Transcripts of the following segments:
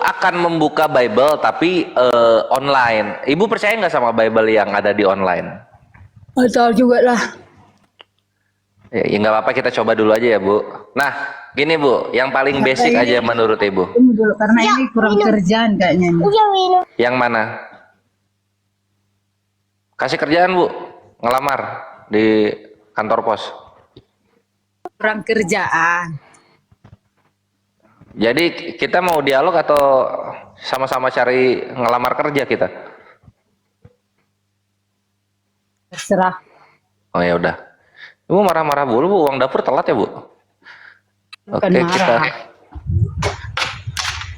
akan membuka Bible tapi online. Ibu percaya nggak sama Bible yang ada di online? Nggak tahu juga lah. Ya nggak apa-apa, kita coba dulu aja ya Bu. Nah, gini Bu, yang paling basic aja menurut Ibu. Tunggu dulu, karena ini kurang kerjaan kayaknya nih. Yang mana? Kasih kerjaan Bu, ngelamar di kantor pos. Kurang kerjaan. Jadi kita mau dialog atau sama-sama cari ngelamar kerja kita? Terserah. Oh ya udah. Ibu marah-marah dulu Bu, uang dapur telat ya Bu. Bukan Oke, marah. kita.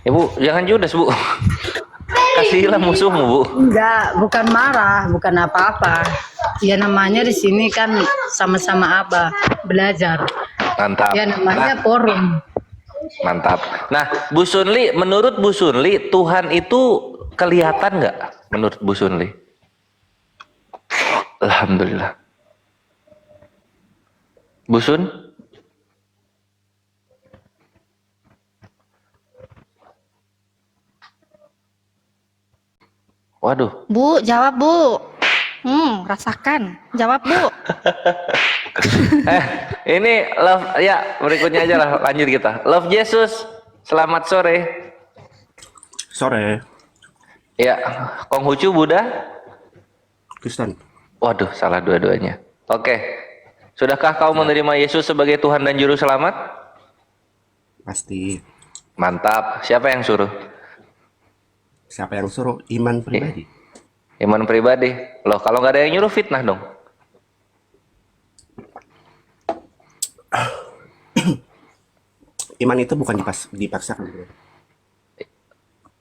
Ibu jangan judes Bu. Kasihlah musuhmu Bu. Enggak, bukan marah, bukan apa-apa. Ya namanya di sini kan sama-sama apa belajar. Mantap. Ya namanya forum. Mantap. Nah, Bu Sunli, menurut Bu Sunli, Tuhan itu kelihatan nggak? Menurut Bu Sunli? Alhamdulillah. Bu Sun? Waduh. Bu, jawab Bu. Rasakan. Jawab Bu. Ini love ya, berikutnya aja lah, lanjut kita. Love Jesus. Selamat sore. Sore, Ya, Konghucu Buddha. Kristen. Waduh, salah dua-duanya. Oke. Sudahkah kau menerima Yesus sebagai Tuhan dan Juru Selamat? Pasti. Mantap. Siapa yang suruh? Siapa yang suruh? Iman pribadi. Iman pribadi. Loh, kalau nggak ada yang nyuruh, fitnah dong. Iman itu bukan dipaksakan, bro.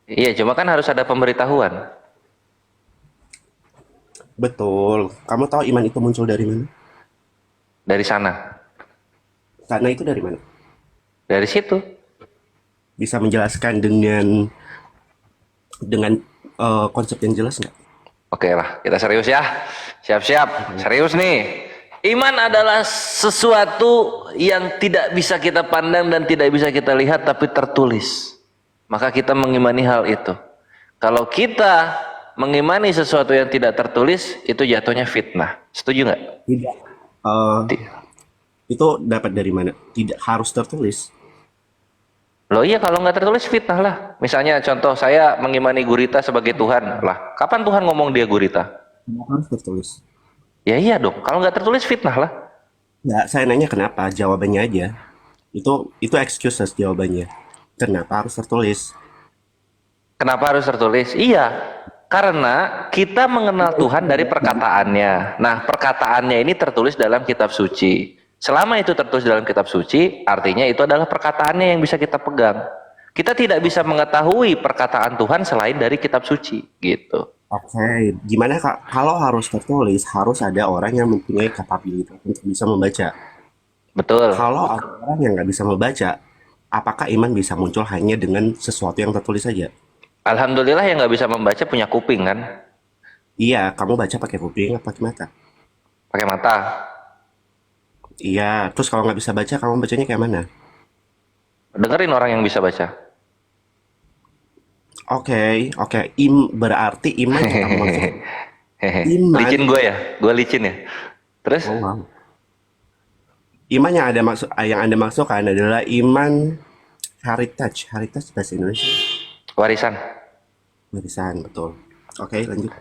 Iya, cuma kan harus ada pemberitahuan. Betul. Kamu tahu iman itu muncul dari mana? Dari sana. Sana itu dari mana? Dari situ. Bisa menjelaskan dengan konsep yang jelas nggak? Oke lah, kita serius ya. Siap-siap. Serius nih. Iman adalah sesuatu yang tidak bisa kita pandang dan tidak bisa kita lihat, tapi tertulis. Maka kita mengimani hal itu. Kalau kita mengimani sesuatu yang tidak tertulis, itu jatuhnya fitnah. Setuju nggak? Tidak. Itu dapat dari mana? Tidak harus tertulis. Loh iya, kalau nggak tertulis fitnah lah. Misalnya contoh, saya mengimani gurita sebagai Tuhan. Lah, kapan Tuhan ngomong dia gurita? Tidak harus tertulis. Ya iya dong, kalau nggak tertulis fitnah lah. Ya, saya nanya kenapa? Jawabannya aja. Itu excuses jawabannya. Kenapa harus tertulis? Kenapa harus tertulis? Iya, karena kita mengenal Tuhan dari perkataannya. Nah, perkataannya ini tertulis dalam kitab suci. Selama itu tertulis dalam kitab suci, artinya itu adalah perkataannya yang bisa kita pegang. Kita tidak bisa mengetahui perkataan Tuhan selain dari kitab suci, gitu. Oke, gimana Kak? Kalau harus tertulis, harus ada orang yang mempunyai kapabilitas untuk bisa membaca. Betul. Kalau ada orang yang nggak bisa membaca, apakah iman bisa muncul hanya dengan sesuatu yang tertulis saja? Alhamdulillah yang nggak bisa membaca punya kuping kan, Iya, kamu baca pakai kuping atau pakai mata? pakai mata. Iya, terus kalau nggak bisa baca, kamu bacanya kayak mana? Dengerin orang yang bisa baca. Oke, oke. Berarti iman yang kamu maksud. Iman. Licin gue ya, gue licin ya. Terus? Oh, wow. Iman yang Anda maksudkan adalah iman heritage. Heritage bahasa Indonesia. Warisan. Warisan, betul. Oke, lanjut.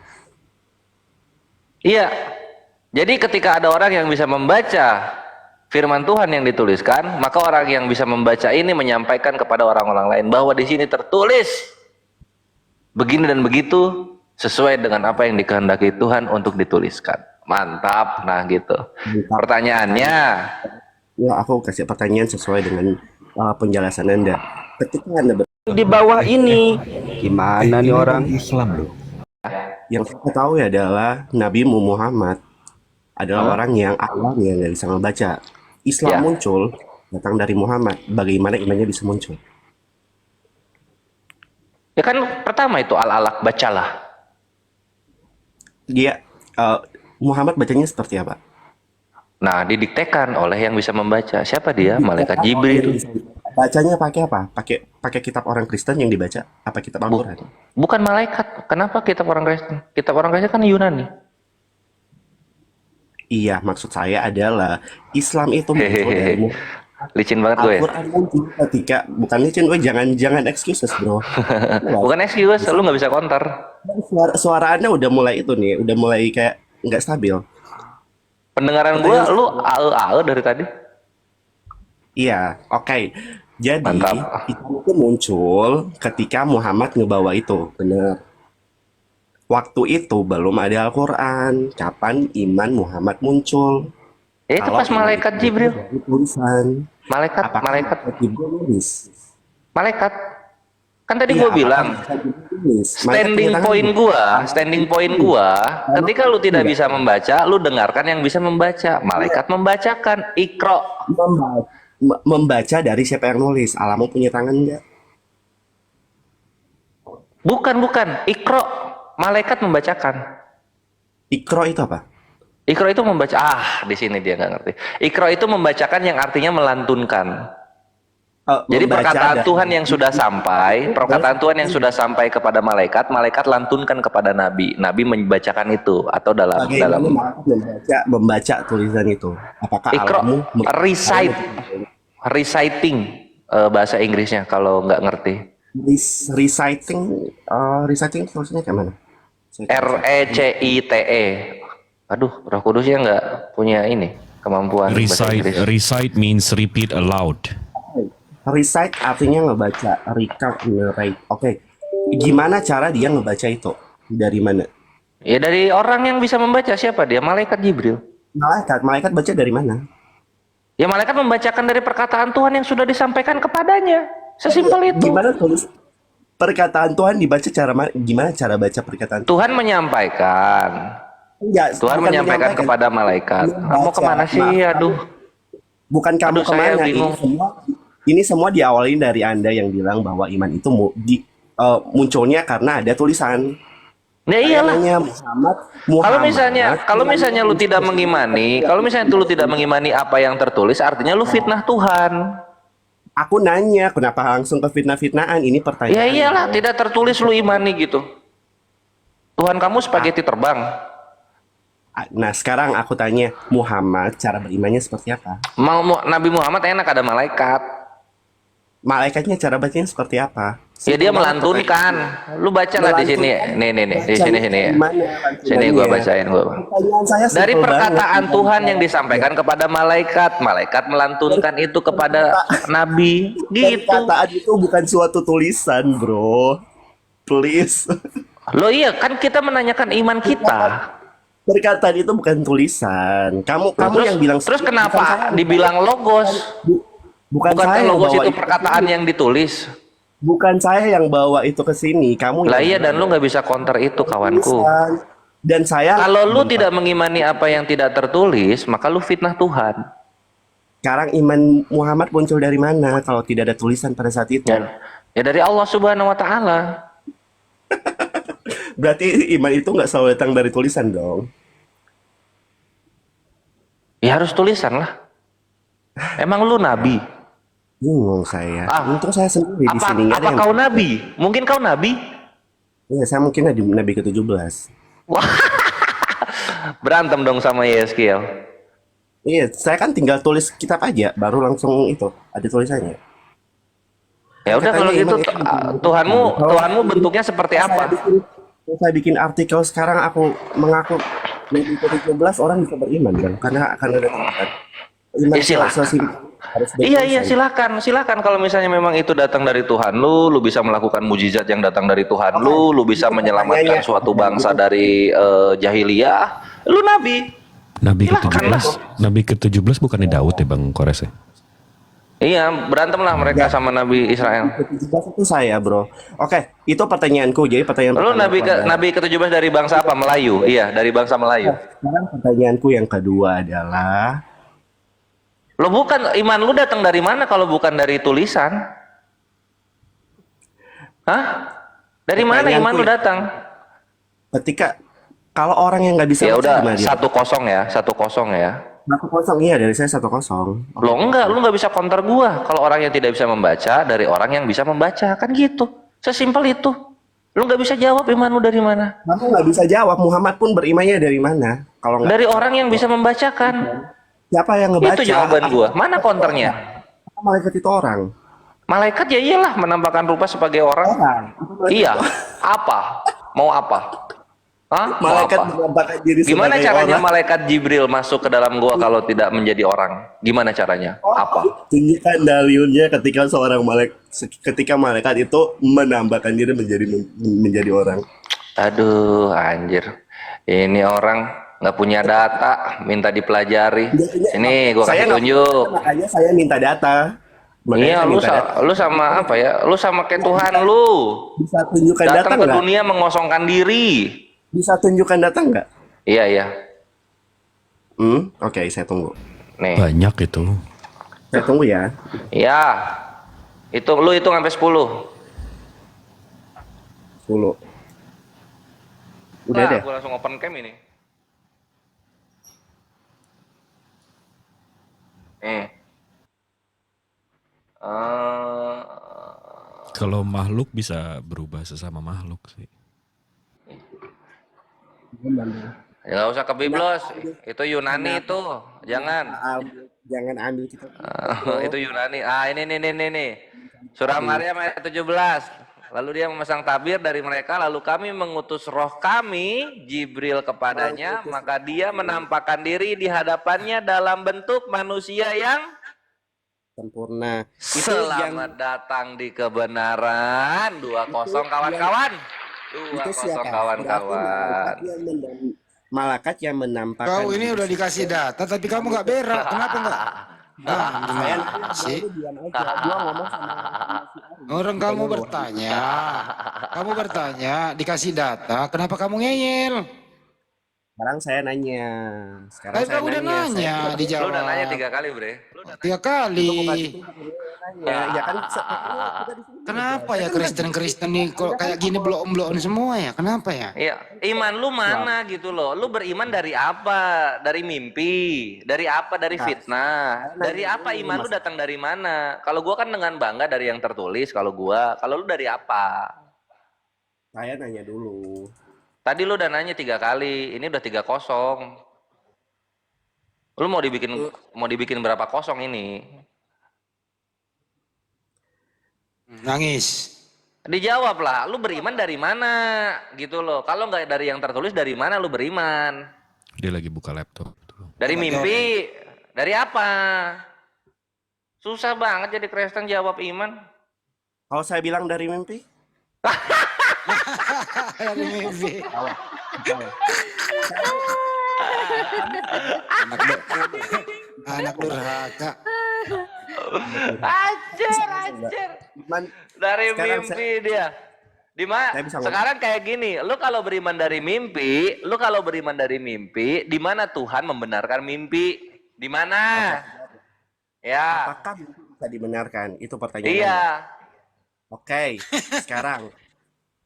Iya. Jadi ketika ada orang yang bisa membaca firman Tuhan yang dituliskan, maka orang yang bisa membaca ini menyampaikan kepada orang-orang lain bahwa di sini tertulis begini dan begitu sesuai dengan apa yang dikehendaki Tuhan untuk dituliskan. Mantap. Nah, gitu. Mantap. Pertanyaannya, Ya, aku kasih pertanyaan sesuai dengan penjelasan Anda. Ketika Anda Di bawah ini gimana nih orang Islam loh. yang saya tahu ya adalah Nabi Muhammad adalah orang yang awam yang nggak bisa membaca. Islam Ya. muncul datang dari Muhammad. Bagaimana imannya bisa muncul? ya kan pertama itu al-alaq, bacalah. Dia Muhammad bacanya seperti apa? Nah, didiktekan oleh yang bisa membaca. Siapa dia? Malaikat Jibril. Bacanya pakai apa? Pakai kitab orang Kristen yang dibaca? Apa kitab Bu- Al-Quran? bukan malaikat. Kenapa kitab orang Kristen? Kitab orang Kristen kan Yunani. Iya, maksud saya adalah Islam itu muncul dari Hehehe. Licin banget gue ya. Al-Quran muncul ketika bukan licin, jangan excuses bro. Bukan excuse, lu nggak bisa counter. Suara Anda udah mulai itu nih, udah mulai kayak nggak stabil. Pendengaran gue, lu ae dari tadi. Iya, oke. Jadi Mantap. itu muncul ketika Muhammad ngebawa itu, bener. Waktu itu belum ada Al-Quran. Kapan iman Muhammad muncul? Ya itu Kalau pas iman malaikat itu Jibril. dari tulisan. Malaikat, Apakah malaikat, Jibril nulis? malaikat. Kan tadi Iya, gue apakah bilang, Jibril nulis? Malaikat standing punya tangan point nggak? gua, standing point gua, ketika lu tidak Enggak. bisa membaca, lu dengarkan yang bisa membaca. Malaikat membacakan, Iqra. Membaca dari siapa yang nulis? Alamu punya tangan nggak? Bukan, Iqra. Malaikat membacakan. Ikro itu apa? Iqra itu membaca. Di sini dia nggak ngerti. Iqra itu membacakan yang artinya melantunkan. Jadi Membaca perkataan dari- Tuhan yang sudah sampai, perkataan Tuhan yang sudah sampai kepada malaikat, malaikat lantunkan kepada nabi. Nabi membacakan itu atau dalam Bagaimana malaikat membaca tulisan itu? Apakah Iqra alamu reciting bahasa Inggrisnya kalau nggak ngerti. reciting tulisannya kayak mana? RECITE. Aduh, Roh Kudusnya nggak punya ini kemampuan bahasa Recite, Inggris. recite means repeat aloud. Recite artinya ngebaca, recount, narrate. Oke. Gimana cara dia ngebaca itu? Dari mana? Ya dari orang yang bisa membaca. Siapa dia? Malaikat Jibril. Malaikat baca dari mana? Ya malaikat membacakan dari perkataan Tuhan yang sudah disampaikan kepadanya. Sesimpel itu. Gimana tulis perkataan Tuhan dibaca gimana cara baca perkataan Tuhan? Tuhan menyampaikan. Enggak, Tuhan bukan menyampaikan kepada malaikat. Kamu Membaca. kemana sih? Aduh. Bukan kamu Aduh, saya kemana? bingung. Ini semua diawali dari Anda yang bilang bahwa iman itu munculnya karena ada tulisan. Ya iyalah. Kayaknya Muhammad. Kalau misalnya lu tidak mengimani, kalau misalnya lu tidak mengimani apa yang tertulis, artinya lu fitnah Tuhan. Aku nanya, kenapa langsung ke fitnah-fitnahan? Ini pertanyaan. Ya iyalah, tidak tertulis lu imani gitu. Tuhan kamu spaghetti terbang. Nah, sekarang aku tanya, Muhammad cara berimannya seperti apa? Nabi Muhammad enak ada malaikat. Malaikatnya cara bacanya seperti apa? Ya dia melantunkan. Lu bacalah di sini. Nih. Di sini. Sini gua bacain gua. Pertanyaan saya Dari simpel perkataan banget. Tuhan yang disampaikan kepada malaikat, malaikat melantunkan itu kepada nabi. Gitu. Perkataan itu bukan suatu tulisan, bro. Please. Loh iya, kan kita menanyakan iman kita. Perkataan itu bukan tulisan. Kamu Terus, yang bilang. terus bukan kenapa saya. dibilang logos? Bukan Bukankah saya yang logos bawa itu perkataan yang ditulis? Bukan saya yang bawa itu ke sini. Kamu Lah yang iya, dan lu nggak bisa counter itu, kawanku. tulisan. Dan saya Kalau lu tidak mengimani apa yang tidak tertulis, maka lu fitnah Tuhan. sekarang iman Muhammad muncul dari mana kalau tidak ada tulisan pada saat itu? Ya dari Allah Subhanahu wa taala. Berarti iman itu nggak selalu datang dari tulisan dong. Ya harus tulisan lah. Emang lu nabi? Bingung saya. Ah, Untung saya sendiri di Apa sini. Nggak ada yang- kau nabi? Mungkin kau nabi? Iya, saya mungkin nabi ke-17. Wah. Berantem dong sama Yeskiel. Iya, saya kan tinggal tulis kitab aja, baru langsung itu ada tulisannya. Ya udah kalau Katanya gitu iman itu Tuhanmu bentuknya seperti apa? Saya bikin artikel sekarang aku mengaku nabi ke-17 orang bisa beriman kan karena akan ada tulisan. Iman Ya, silakan. harus Iya silakan kalau misalnya memang itu datang dari Tuhan lu bisa melakukan mujizat yang datang dari Tuhan lu bisa menyelamatkan suatu bangsa dari jahiliyah, lu nabi. Nabi Silakan lah. Nabi ke-17 bukannya Daud ya Bang Kores ya? Iya, berantemlah mereka sama Nabi Israel. Ke-17 itu saya, bro. Oke, itu pertanyaanku. Jadi pertanyaan Lu pertama nabi ke-17 dari bangsa apa? Melayu. Iya, dari bangsa Melayu. sekarang pertanyaanku yang kedua adalah Lo bukan, iman lu datang dari mana kalau bukan dari tulisan? Hah? Dari mana iman lu datang? ketika kalau orang yang nggak bisa Ya baca udah, gimana dia? 1-0 ya, 1-0 ya. 1-0, iya dari saya 1-0. Lo enggak, lu nggak bisa counter gua. Kalau orang yang tidak bisa membaca dari orang yang bisa membaca, kan gitu. Sesimpel itu. Lu nggak bisa jawab iman lu dari mana? Kamu nggak bisa jawab, Muhammad pun berimannya dari mana? Kalau nggak Dari orang yang bisa membacakan. siapa yang ngebaca? Itu jawaban gua. Mana counternya? Malaikat itu orang. Malaikat ya iyalah menampakkan rupa sebagai orang. Iya. Apa? Mau apa? Hah? Mau Malaikat apa? menampakkan diri Gimana sebagai caranya orang. malaikat Jibril masuk ke dalam gua kalau tidak menjadi orang? Gimana caranya? Apa? Tunjukkan dalilnya ketika malaikat itu menampakkan diri menjadi orang. Aduh, anjir. Ini orang nggak punya data, minta dipelajari. Ini gua kasih tunjuk. Makanya saya minta data. Makanya Iya, saya lu, minta data. lu sama apa ya? Lu sama kayak Tuhan lu. Bisa tunjukkan data Datang ke nggak? dunia mengosongkan diri. Bisa tunjukkan data nggak? Iya, iya. Oke, saya tunggu. Nih. Banyak itu. Saya tunggu ya. Iya. Lu hitung sampai 10. 10. Udah Nah, deh. gua langsung open cam ini. Eh. Kalau makhluk bisa berubah sesama makhluk sih. Ya nggak usah ke Biblos, itu Yunani itu, jangan. Jangan ambil kita. Itu Yunani. Ah ini nih. Surah Maryam ayat 17. Lalu dia memasang tabir dari mereka, lalu kami mengutus roh kami, Jibril kepadanya, maka dia menampakkan diri di hadapannya dalam bentuk manusia yang Sempurna. selamat datang di kebenaran. 2-0 kawan-kawan. Itu 2-0 siapa? kawan-kawan. Malaikat yang menampakkan. Kau ini udah dikasih data tapi kamu nggak berak. Kenapa nggak? Nah, gimana sih? Orang kamu bertanya, dikasih data, kenapa kamu ngeyel? Sekarang saya nanya. Tapi kamu udah nanya, Lu dijawab. udah nanya 3 kali, Bre. 3 kali. Ya kan. Kenapa ya Kristen nih kok kayak gini blok-blokan semua ya? Kenapa ya? Iya, iman lu mana gitu loh. Lu beriman dari apa? Dari mimpi, dari apa? Dari fitnah. Dari apa iman lu datang dari mana? Kalau gua kan dengan bangga dari yang tertulis kalau lu dari apa? Saya nanya dulu. Tadi lu udah nanya 3 kali, ini udah 3-0. Lu mau dibikin berapa kosong ini? Nangis. Dijawab lah, lu beriman dari mana gitu loh. Kalau nggak dari yang tertulis, dari mana lu beriman? Dia lagi buka laptop. Tuh. Dari mimpi? Dari apa? Susah banget jadi Kristen jawab iman. Kalau saya bilang dari mimpi? Dari mimpi. Anak durhaka. Anjir. Dari mimpi dia. Di mana? Sekarang kayak gini, lu kalau beriman dari mimpi, di mana Tuhan membenarkan mimpi? Di mana? Ya. Apakah mimpi bisa dibenarkan? Itu pertanyaannya. Iya. Oke, sekarang.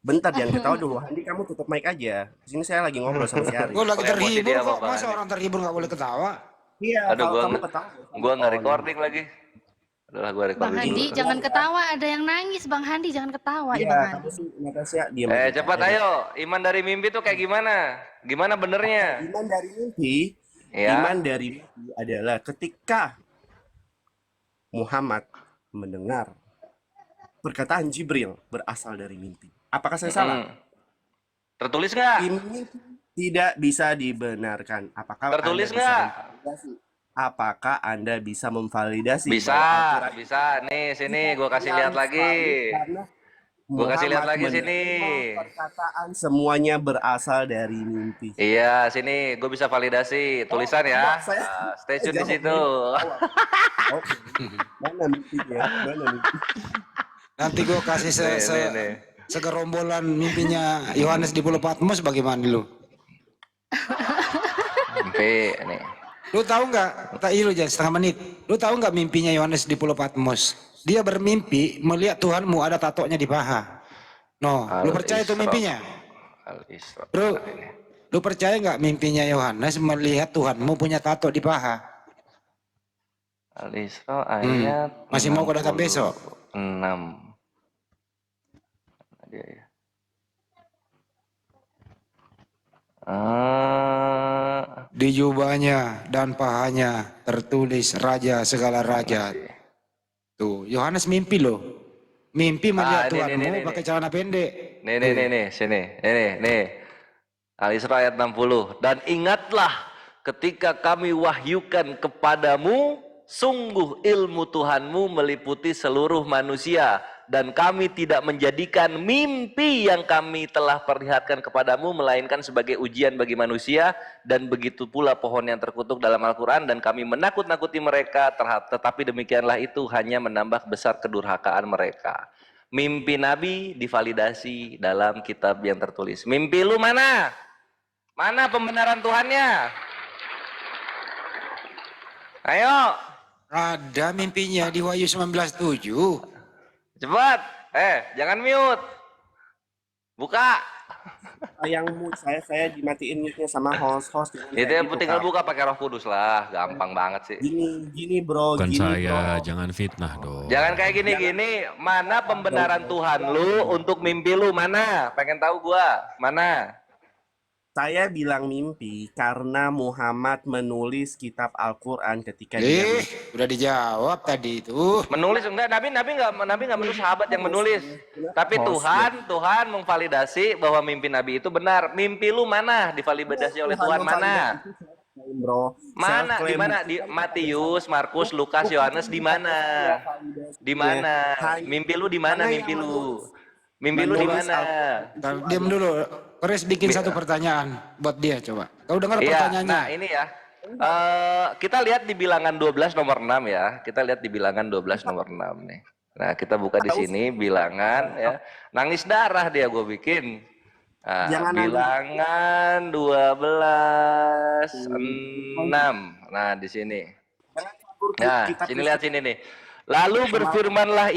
Bentar, jangan ketawa dulu. Handi, kamu tutup mic aja. Di sini saya lagi ngobrol sama si Ari. Gue lagi Pakai emosi terhibur dia, kok. Bang Masa Andi. orang terhibur nggak boleh ketawa? Iya, Aduh, kalau kamu ketawa. gua nggak recording lagi. Adalah gua Bang recording Handi, dulu. jangan ketawa. Ada yang nangis, Bang Handi. Jangan ketawa, Iya, Bang kamu Handi. sih Natasha diam aja. Cepat ayo, iman dari mimpi tuh kayak gimana? Gimana benernya? Iman dari mimpi, Ya. iman dari mimpi adalah ketika Muhammad mendengar perkataan Jibril berasal dari mimpi. Apakah saya salah? Tertulis nggak? Ini tidak bisa dibenarkan. Tertulis nggak? Apakah Anda bisa memvalidasi? Bisa, bahwa bisa. Nih, sini gua kasih lihat lagi. karena Gua kasih lihat Muhammad lagi sini. menerima Perkataan semuanya berasal dari mimpi. Iya, sini gue bisa validasi tulisan ya. Nah, stay tune di situ. Oke. Mana mimpinya? Mana mimpi? Nanti gue kasih Nih. segerombolan mimpinya Yohanes di Pulau Patmos bagaimana lu? Mimpi nih. Lu tahu nggak? Tak lu jangan setengah menit. Lu tahu nggak mimpinya Yohanes di Pulau Patmos? Dia bermimpi melihat Tuhanmu ada tatonya di paha. No, lu percaya itu mimpinya? Al-Isra. Bro, lu percaya nggak mimpinya Yohanes melihat Tuhanmu punya tato di paha? Al-Isra ayat Masih mau kau datang besok? 6. Dia ya. Di jubahnya dan pahanya tertulis raja segala raja. Tuh, Yohanes mimpi loh. Mimpi melihat Tuhanmu pakai celana pendek. Nih, sini. Nih. Al-Isra ayat 60. Dan ingatlah ketika kami wahyukan kepadamu, sungguh ilmu Tuhanmu meliputi seluruh manusia, dan kami tidak menjadikan mimpi yang kami telah perlihatkan kepadamu melainkan sebagai ujian bagi manusia, dan begitu pula pohon yang terkutuk dalam Al-Quran, dan kami menakut-nakuti mereka, tetapi demikianlah itu hanya menambah besar kedurhakaan mereka. Mimpi Nabi divalidasi dalam kitab yang tertulis. Mimpi lu mana? Mana pembenaran Tuhannya? Ayo. Ada mimpinya di Wahyu 19:7. Cepat. Jangan mute. Buka. Yang saya dimatiin mute-nya sama host. Itu yang tinggal buka pakai Roh Kudus lah. Gampang banget sih. Gini bro. Bukan gini, saya, bro. jangan fitnah dong. Jangan kayak gini. Mana pembenaran Tuhan lu untuk mimpi lu? Mana? Pengen tahu gua. Mana? Saya bilang mimpi karena Muhammad menulis kitab Al-Quran ketika dia Udah dijawab tadi itu. Menulis enggak? Nabi nggak menulis, sahabat yang menulis. Tapi Tuhan memvalidasi bahwa mimpi Nabi itu benar. Mimpi lu mana? Divalidasi oleh Tuhan mana? bro. Mana? Di mana? Di Matius, Markus, Lukas, Yohanes di mana? Di mana? Mimpi lu di mana? Mimpi lu? Mimpi lu di mana? Diam dulu. Kores bikin satu pertanyaan buat dia coba. Kau dengar pertanyaannya? Nah ini ya. Kita lihat di bilangan 12 nomor 6 ya. Kita lihat di bilangan 12 nomor 6 nih. Nah, kita buka di sini bilangan ya. Nangis darah dia gue bikin. Nah, bilangan 12 6. Nah, di sini. Nah, sini lihat sini nih. Lalu berfirmanlah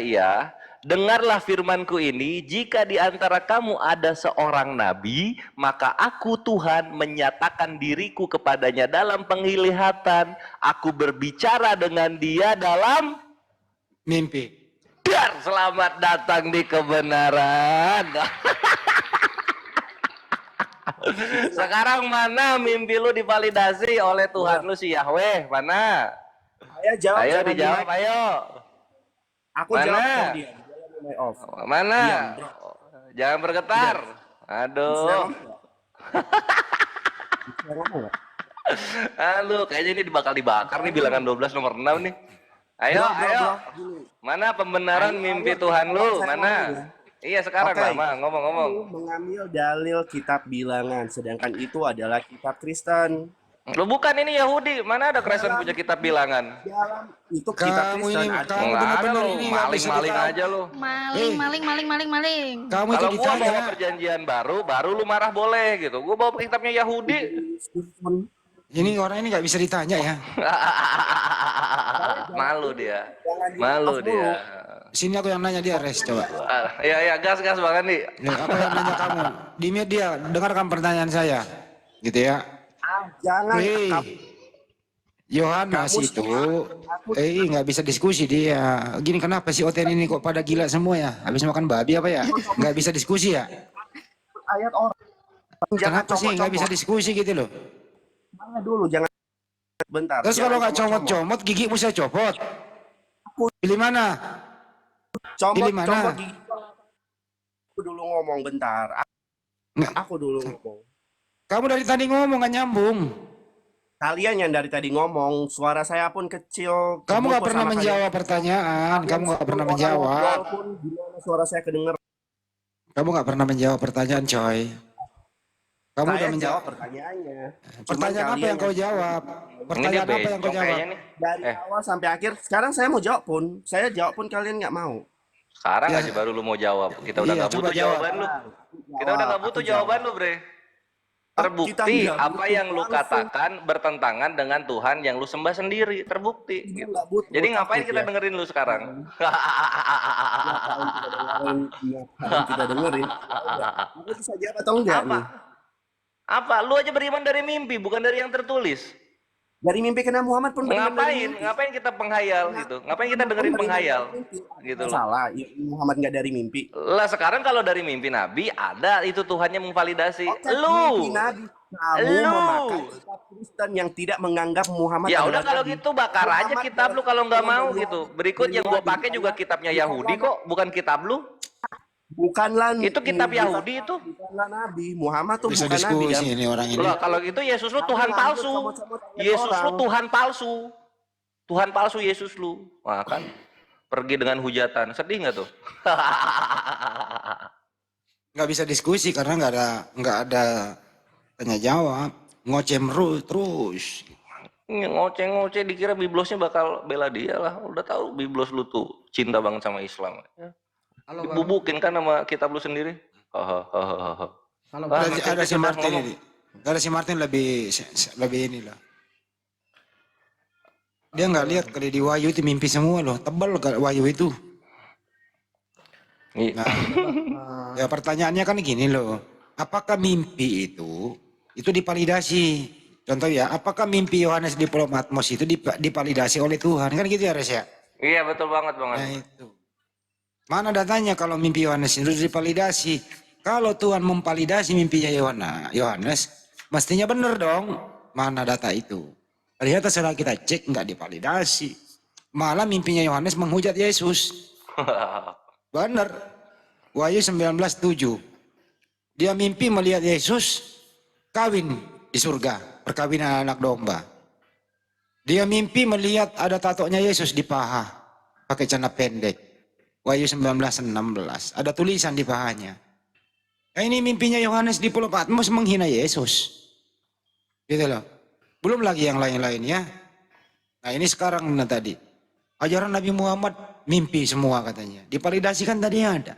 ia, dengarlah firmanku ini, jika di antara kamu ada seorang nabi, maka aku Tuhan menyatakan diriku kepadanya dalam penglihatan. Aku berbicara dengan dia dalam mimpi. Dar, selamat datang di kebenaran. Sekarang mana mimpi lu divalidasi oleh Tuhan lu si Yahweh? Mana? Ayo dijawab, ayo. Aku mana? Jawab dia. Mana? Jangan bergetar. Aduh. Halo, kayaknya ini bakal dibakar nih bilangan 12 nomor 6 nih. Ayo. Mana pembenaran mimpi Tuhan lu? Mana? Iya sekarang Mama ngomong-ngomong. Mengambil dalil kitab bilangan, sedangkan itu adalah kitab Kristen. Lu bukan ini Yahudi, mana ada Kristen punya kitab bilangan? Itu kitab Kristen. Kamu benar-benar ini maling aja lu. Maling. Kamu itu Kalau gua ditanya. bawa perjanjian baru lu marah boleh gitu. Gua bawa kitabnya Yahudi. Ini orang ini nggak bisa ditanya ya. Malu dia. Sini aku yang nanya dia, Res, coba. Iya, gas Bang Andi. Aku yang nanya kamu. Di mute dia, dengarkan pertanyaan saya. Gitu ya. Jangan. Yohanes itu, nggak bisa diskusi dia. Gini kenapa sih OTN ini kok pada gila semua ya? Habis makan babi apa ya? Nggak bisa diskusi ya? Ayat orang. Kenapa sih nggak bisa diskusi gitu loh? Jangan dulu, jangan. Bentar. Terus kalau nggak comot-comot, gigimu saya copot. Pilih mana? Pilih mana? Comot gigi. Aku dulu ngomong bentar. Aku dulu ngomong. Kamu dari tadi ngomong nggak nyambung. Kalian yang dari tadi ngomong, suara saya pun kecil. Kamu nggak pernah menjawab pertanyaan. Kamu nggak pernah menjawab. Walaupun gimana suara saya kedenger. Kamu nggak pernah menjawab pertanyaan, coy. Kamu udah menjawab pertanyaannya. Pertanyaan apa yang kau jawab? Pertanyaan apa yang kau jawab? Dari awal sampai akhir. Sekarang saya mau jawab pun. Saya jawab pun kalian nggak mau. Sekarang aja baru lu mau jawab. Kita udah nggak butuh jawaban lu. Kita udah nggak butuh jawaban lu, Bre. Terbukti apa yang lu katakan bertentangan dengan Tuhan yang lu sembah sendiri, terbukti gitu. Jadi ngapain kita dengerin lu sekarang? Kita dengerin. Aku bisa jawab atau enggak nih? Apa? Lu aja beriman dari mimpi, bukan dari yang tertulis. Dari mimpi karena Muhammad pun benar dari mimpi. Ngapain kita penghayal gitu? Ngapain kita dengerin penghayal gitu loh? Salah, Muhammad nggak dari mimpi. Lah sekarang kalau dari mimpi Nabi ada itu Tuhannya memvalidasi. Oke, mimpi Lu, Nabi. Kamu memakai kitab Kristen yang tidak menganggap Muhammad ya adalah udah kalau Nabi. gitu bakar aja Muhammad kitab lu kalau nggak mau gitu. Berikut yang gua pakai juga bukanlah- kitabnya Yahudi kok, bukan kitab lu. Bukanlah Itu kitab Yahudi itu. Bukanlah Nabi. Muhammad tuh Bisa bukan Nabi. diskusi ini orang ini. Lah kalau gitu Yesus lu Tuhan Kamu palsu. sama-sama tanya Yesus lu orang. Tuhan palsu. Tuhan palsu Yesus lu. Wah kan pergi dengan hujatan. Sedih nggak tuh? Nggak bisa diskusi karena nggak ada tanya jawab, ngoceh terus. Ngoceh-ngoceh dikira Biblosnya bakal bela dia lah. Udah tahu Biblos lu tuh cinta banget sama Islam. Ya. Dibubukin kan sama kitab lu sendiri. Hahaha. Kalau Ah, Ada si kita Martin ngomong. ini. Ada si Martin lebih inilah. Dia nggak lihat kalau di Wahyu itu mimpi semua loh, tebal kalau Wahyu itu. Iya. Nah, ya pertanyaannya kan gini loh, apakah mimpi itu divalidasi? Contoh ya, apakah mimpi Yohanes di Pulau Patmos itu divalidasi oleh Tuhan? Kan gitu ya, Res ya? Iya betul banget Nah itu. Mana datanya kalau mimpi Yohanes itu divalidasi? Kalau Tuhan memvalidasi mimpinya Yohanes, mestinya benar dong. Mana data itu? Ternyata setelah kita cek nggak divalidasi. Malah mimpinya Yohanes menghujat Yesus. Benar. Wahyu 19:7. Dia mimpi melihat Yesus kawin di surga, perkawinan anak domba. Dia mimpi melihat ada tatonya Yesus di paha, pakai celana pendek. Wahyu 19:16. Ada tulisan di pahanya. Nah, ini mimpinya Yohanes di Pulau Patmos menghina Yesus. Gitu loh. Belum lagi yang lain-lainnya. Nah ini sekarang tadi. Ajaran Nabi Muhammad mimpi semua katanya. Divalidasikan tadi ada.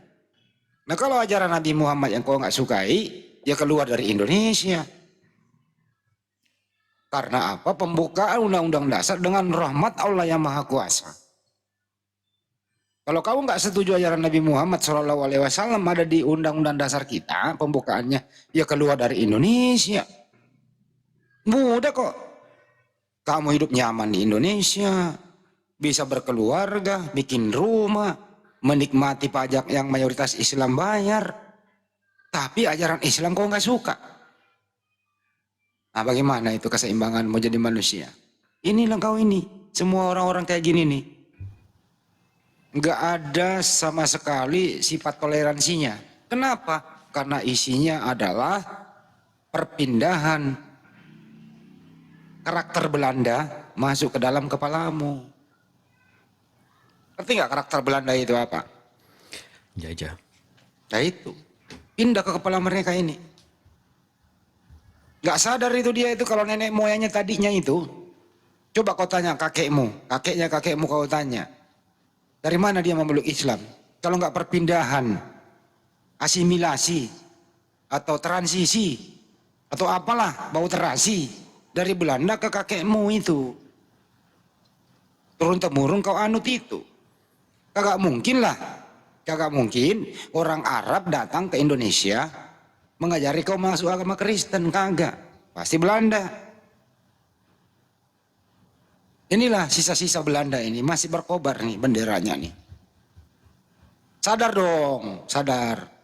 Nah kalau ajaran Nabi Muhammad yang kau nggak sukai, ya keluar dari Indonesia. Karena apa? Pembukaan Undang-Undang Dasar dengan rahmat Allah yang Maha Kuasa. Kalau kamu nggak setuju ajaran Nabi Muhammad SAW ada di Undang-Undang Dasar kita, pembukaannya, ya keluar dari Indonesia. Mudah kok. Kamu hidup nyaman di Indonesia, bisa berkeluarga, bikin rumah, menikmati pajak yang mayoritas Islam bayar. Tapi ajaran Islam kau nggak suka. Nah bagaimana itu keseimbangan mau jadi manusia? Inilah kau ini, semua orang-orang kayak gini nih. Nggak ada sama sekali sifat toleransinya. Kenapa? Karena isinya adalah perpindahan karakter Belanda masuk ke dalam kepalamu. Ngerti nggak karakter Belanda itu apa? Jajah. Nah itu, pindah ke kepala mereka ini. Nggak sadar itu dia itu kalau nenek moyangnya tadinya itu. Coba kau tanya kakekmu, kakekmu kau tanya. Dari mana dia memeluk Islam? Kalau nggak perpindahan, asimilasi, atau transisi, atau apalah, bau terasi dari Belanda ke kakekmu itu. Turun-temurun kau anut itu. Kagak mungkin lah. Kagak mungkin orang Arab datang ke Indonesia mengajari kau masuk agama Kristen. Kagak. Pasti Belanda. Inilah sisa-sisa Belanda ini masih berkobar nih benderanya nih. Sadar dong, sadar.